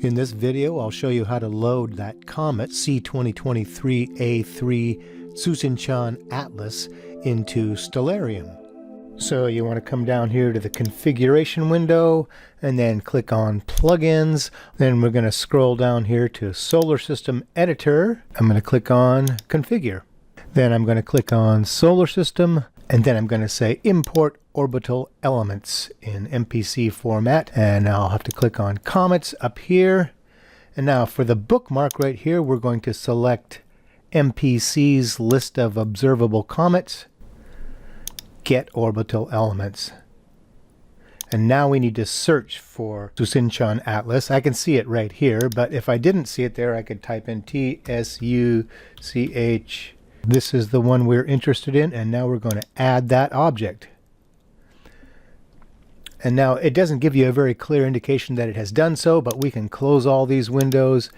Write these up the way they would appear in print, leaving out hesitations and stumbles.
In this video, I'll show you how to load that comet C2023A3 Tsuchinshan-ATLAS into Stellarium. So you want to come down here to the configuration window and then click on plugins. Then we're going to scroll down here to Solar System Editor. I'm going to click on configure. Then I'm going to click on Solar System, and then I'm going to say import orbital elements in MPC format, and I'll have to click on comets up here. And now for the bookmark right here, we're going to select MPC's list of observable comets, get orbital elements. And now we need to search for Tsuchinshan-ATLAS. I can see it right here, but if I didn't see it there, I could type in TSUCH. This is the one we're interested in, and now we're going to add that object. And now it doesn't give you a very clear indication that it has done so, but we can close all these windows,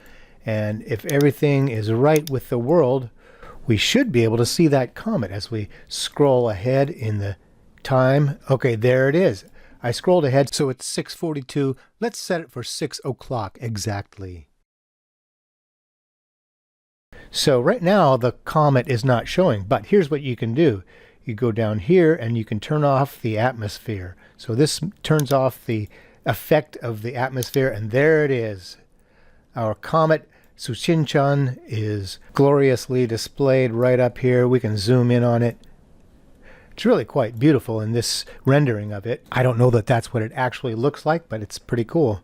and if everything is right with the world, we should be able to see that comet as we scroll ahead in the time. Okay, there it is. I scrolled ahead, so it's 6:42. Let's set it for 6 o'clock exactly. So right now the comet is not showing, but here's what you can do. You go down here and you can turn off the atmosphere. So this turns off the effect of the atmosphere, and there it is. Our comet Tsuchinshan is gloriously displayed right up here. We can zoom in on it. It's really quite beautiful in this rendering of it. I don't know that that's what it actually looks like, but it's pretty cool.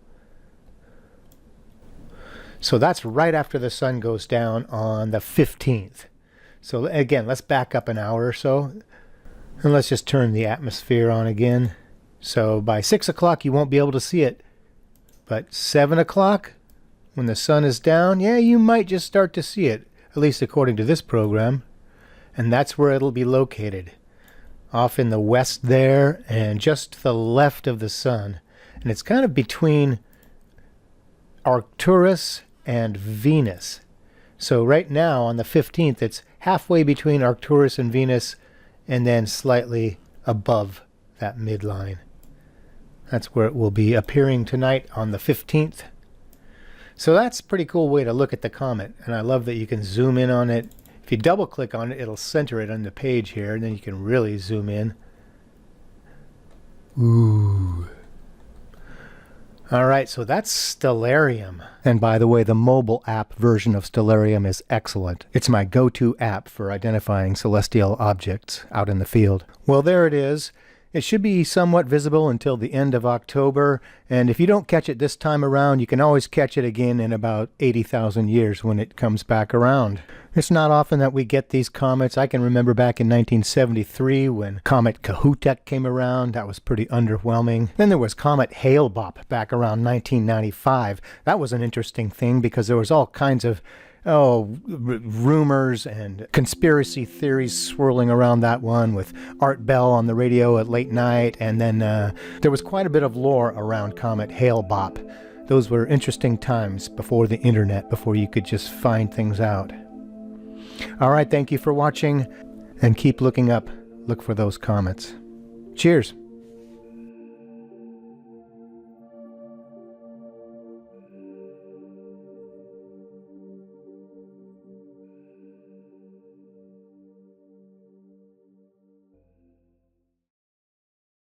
So that's right after the sun goes down on the 15th. So again, let's back up an hour or so, and let's just turn the atmosphere on again. So by 6 o'clock you won't be able to see it, but 7 o'clock, when the sun is down, yeah, you might just start to see it, at least according to this program. And that's where it'll be located, off in the west there, and just to the left of the sun. And it's kind of between Arcturus and Venus. So right now on the 15th, it's halfway between Arcturus and Venus, and then slightly above that midline. That's where it will be appearing tonight on the 15th. So that's a pretty cool way to look at the comet, and I love that you can zoom in on it. If you double click on it, it'll center it on the page here, and then you can really zoom in. Ooh. Alright, so that's Stellarium. And by the way, the mobile app version of Stellarium is excellent. It's my go-to app for identifying celestial objects out in the field. Well, there it is. It should be somewhat visible until the end of October, and if you don't catch it this time around, you can always catch it again in about 80,000 years when it comes back around. It's not often that we get these comets. I can remember back in 1973 when Comet Kahutek came around. That was pretty underwhelming. Then there was Comet Hale-Bopp back around 1995. That was an interesting thing because there was all kinds of rumors and conspiracy theories swirling around that one, with Art Bell on the radio at late night, and then there was quite a bit of lore around Comet Hale-Bopp. Those were interesting times before the internet, before you could just find things out. Alright, thank you for watching, and keep looking up. Look for those comets. Cheers!